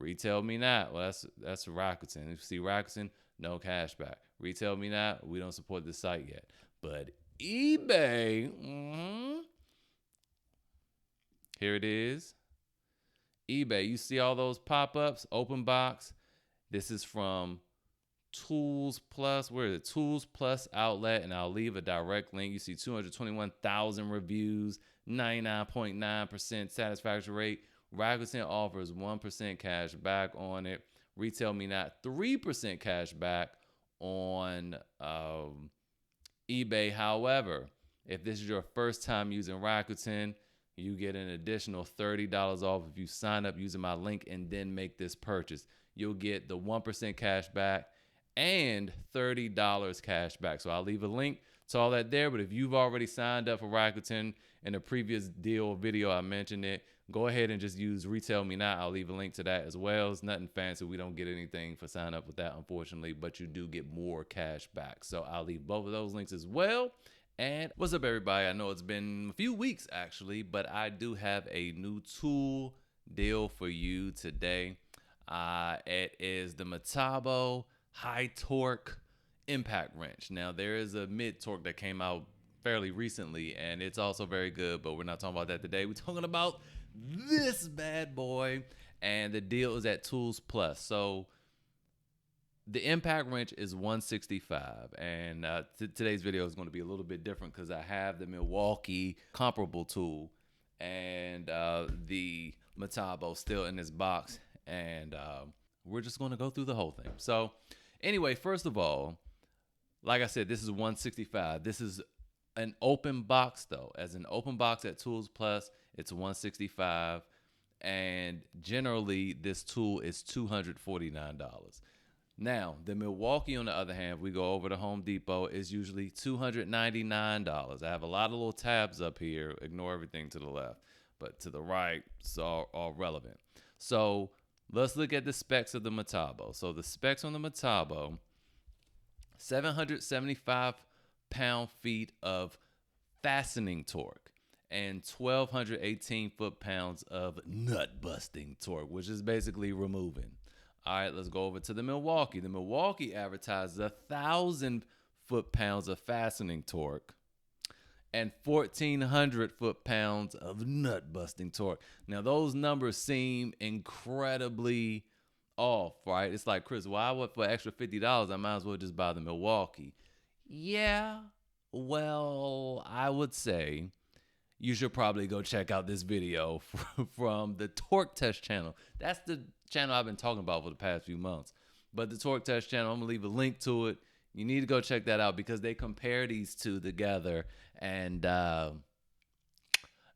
Retail me not. Well, that's Rakuten. If you see Rakuten, no cash back. Retail me not. We don't support the site yet. But eBay, here it is. eBay, you see all those pop-ups, open box. This is from Tools Plus. Where is it? Tools Plus Outlet, and I'll leave a direct link. You see 221,000 reviews, 99.9% satisfaction rate. Rakuten offers 1% cash back on it. Retail me not 3% cash back on eBay. However, if this is your first time using Rakuten, you get an additional $30 off if you sign up using my link and then make this purchase. You'll get the 1% cash back and $30 cash back. So I'll leave a link to all that there. But if you've already signed up for Rakuten in a previous deal video, I mentioned it, go ahead and just use Retail Me Not. I'll leave a link to that as well. It's nothing fancy. We don't get anything for sign up with that, unfortunately, but you do get more cash back. So I'll leave both of those links as well. And what's up, everybody? I know it's been a few weeks, actually, but I do have a new tool deal for you today. It is the Matabo high torque impact wrench. Now, there is a mid torque that came out fairly recently, and it's also very good, but we're not talking about that today. We're talking about this bad boy, and the deal is at Tools Plus. So the impact wrench is $165, and today's video is going to be a little bit different because I have the Milwaukee comparable tool and the Matabo still in this box, and we're just going to go through the whole thing. So anyway, first of all, like I said, this is $165. This is an open box, though. As an open box at Tools Plus, it's $165, and generally this tool is $249. Now, the Milwaukee, on the other hand, if we go over to Home Depot, is usually $299. I have a lot of little tabs up here. Ignore everything to the left, but to the right, it's all relevant. So let's look at the specs of the Matabo. So the specs on the Matabo, 775 pound-feet of fastening torque and 1,218 foot-pounds of nut-busting torque, which is basically removing. All right, let's go over to the Milwaukee. The Milwaukee advertises 1,000 foot-pounds of fastening torque and 1,400 foot-pounds of nut-busting torque. Now, those numbers seem incredibly off, right? It's like, Chris, why would for extra $50, I might as well just buy the Milwaukee? Yeah, well, I would say you should probably go check out this video from the Torque Test channel. That's the channel I've been talking about for the past few months. But the Torque Test channel, I'm going to leave a link to it. You need to go check that out because they compare these two together, and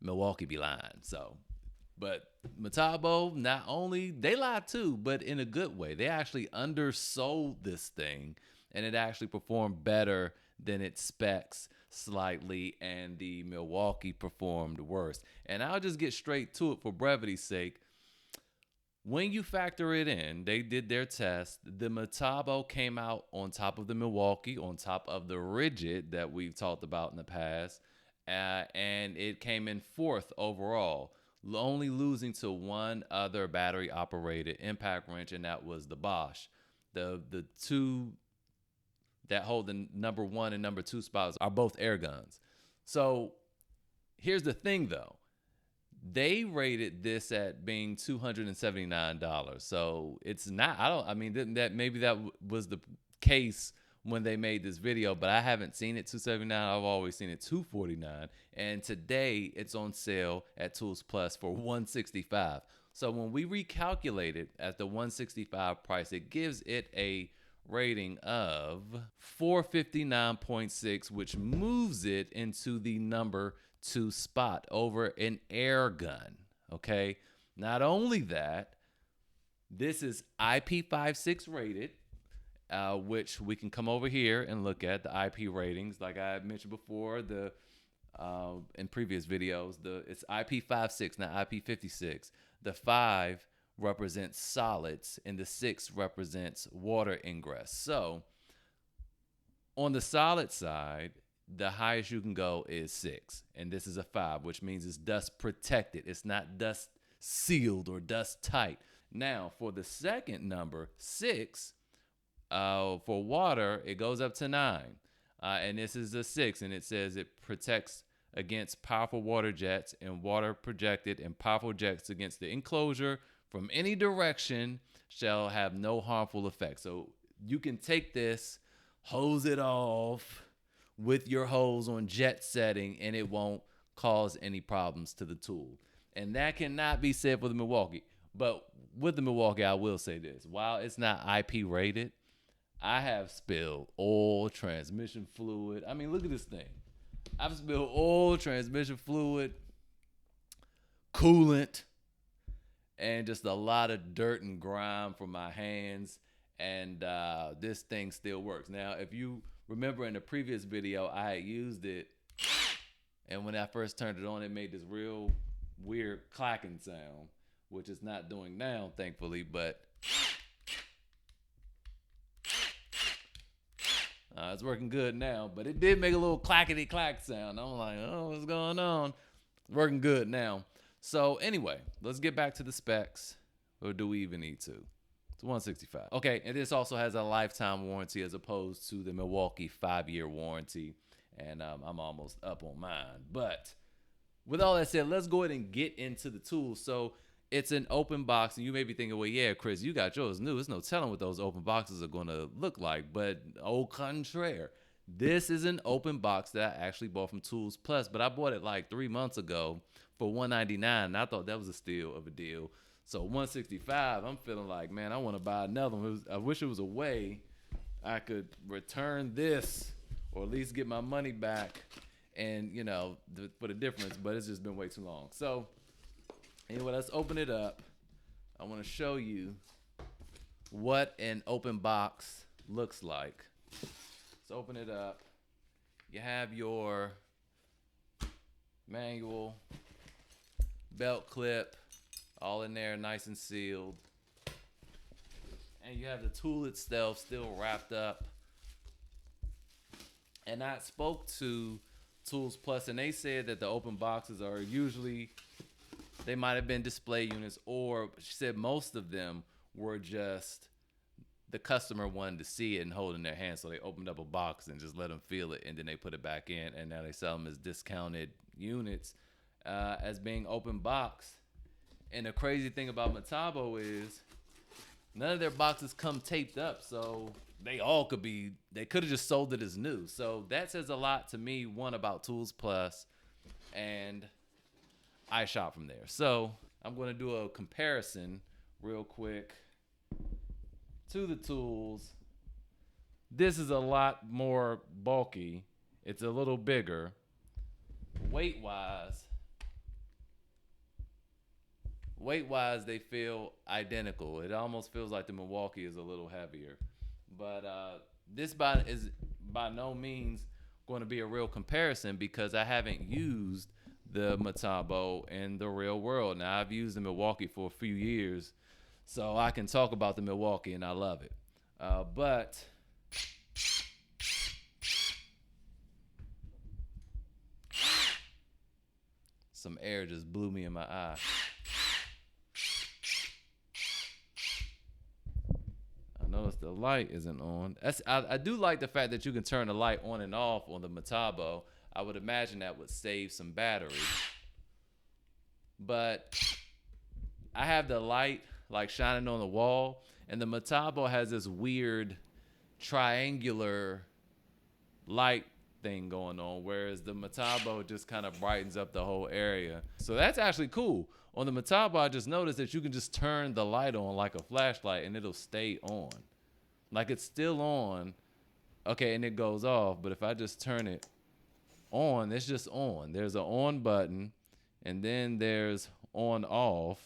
Milwaukee be lying. So, but Matabo, not only, they lie too, but in a good way. They actually undersold this thing, and it actually performed better than its specs slightly, and the Milwaukee performed worse. And I'll just get straight to it for brevity's sake. When you factor it in, they did their test. The Matabo came out on top of the Milwaukee, on top of the Rigid that we've talked about in the past, and it came in fourth overall, only losing to one other battery-operated impact wrench, and that was the Bosch. The two that hold the number 1 and number 2 spots are both air guns. So here's the thing, though. They rated this at being $279. So it's not, maybe that was the case when they made this video, but I haven't seen it $279. I've always seen it $249. And today it's on sale at Tools Plus for $165. So when we recalculate it at the $165 price, it gives it a rating of 459.6, which moves it into the number 2 spot over an air gun. Okay, not only that, this is IP56 rated, which we can come over here and look at the IP ratings. Like I mentioned before, in previous videos, it's IP56, not IP56. The 5 represents solids and the 6 represents water ingress. So on the solid side, the highest you can go is 6, and this is a 5, which means it's dust protected. It's not dust sealed or dust tight. Now, for the second number, 6, for water, it goes up to 9. And this is a 6, and it says it protects against powerful water jets and water projected and powerful jets against the enclosure from any direction shall have no harmful effect. So you can take this, hose it off with your hose on jet setting, and it won't cause any problems to the tool. And that cannot be said for the Milwaukee. But with the Milwaukee, I will say this. While it's not IP rated, I have spilled oil, transmission fluid. I mean, look at this thing. I've spilled oil, transmission fluid, coolant, and just a lot of dirt and grime from my hands. And this thing still works. Now, if you remember in the previous video, I had used it. And when I first turned it on, it made this real weird clacking sound, which it's not doing now, thankfully. But it's working good now. But it did make a little clackety clack sound. I'm like, oh, what's going on? It's working good now. So anyway, let's get back to the specs. Or do we even need to? It's $165. Okay, and this also has a lifetime warranty as opposed to the Milwaukee 5-year warranty. And I'm almost up on mine. But with all that said, let's go ahead and get into the tools. So it's an open box, and you may be thinking, well, yeah, Chris, you got yours new. There's no telling what those open boxes are going to look like. But au contraire, this is an open box that I actually bought from Tools Plus. But I bought it like 3 months ago for $199, and I thought that was a steal of a deal. So $165, I'm feeling like, man, I want to buy another one. I wish it was a way I could return this or at least get my money back and, you know, for the difference, but it's just been way too long. So anyway, let's open it up. I want to show you what an open box looks like. Let's open it up. You have your manual, belt clip, all in there, nice and sealed. And you have the tool itself still wrapped up. And I spoke to Tools Plus, and they said that the open boxes are usually, they might have been display units, or she said most of them were just the customer wanted to see it and hold it in their hand, so they opened up a box and just let them feel it, and then they put it back in, and now they sell them as discounted units as being open box. And the crazy thing about Matabo is none of their boxes come taped up, so they could have just sold it as new. So that says a lot to me, one, about Tools Plus, and I shop from there. So I'm going to do a comparison real quick to the tools. This is a lot more bulky. It's a little bigger. Weight-wise, they feel identical. It almost feels like the Milwaukee is a little heavier. But this is by no means going to be a real comparison because I haven't used the Matabo in the real world. Now, I've used the Milwaukee for a few years, so I can talk about the Milwaukee, and I love it. But some air just blew me in my eye. Notice the light isn't on. I do like the fact that you can turn the light on and off on the Matabo. I would imagine that would save some battery. But I have the light like shining on the wall, and the Matabo has this weird triangular light thing going on, whereas the Matabo just kind of brightens up the whole area. So that's actually cool. On the Matabo, I just noticed that you can just turn the light on like a flashlight and it'll stay on. Like it's still on, okay, and it goes off, but if I just turn it on, it's just on. There's an on button, and then there's on off,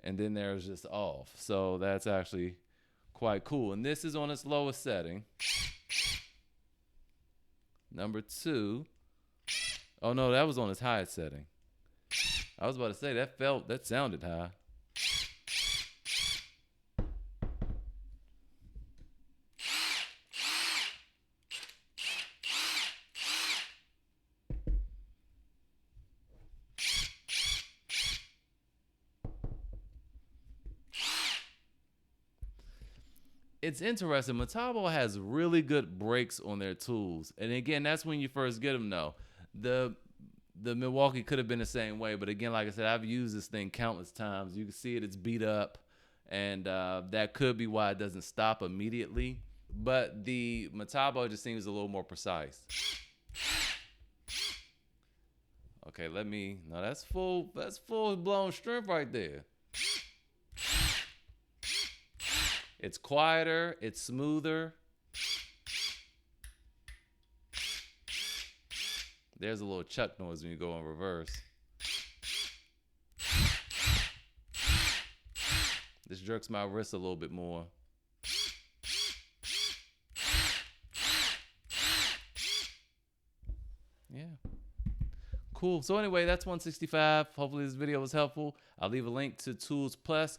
and then there's just off. So that's actually quite cool. And this is on its lowest setting. Number 2. Oh no, that was on its highest setting. I was about to say that sounded high. it's interesting. Matabo has really good brakes on their tools. And again, that's when you first get them, though. The Milwaukee could have been the same way. But again, like I said, I've used this thing countless times. You can see it's beat up. And that could be why it doesn't stop immediately. But the Matabo just seems a little more precise. Okay, no, that's full blown strength right there. It's quieter, it's smoother. There's a little chuck noise when you go in reverse. This jerks my wrist a little bit more. Yeah. Cool. So anyway, that's 165. Hopefully this video was helpful. I'll leave a link to Tools Plus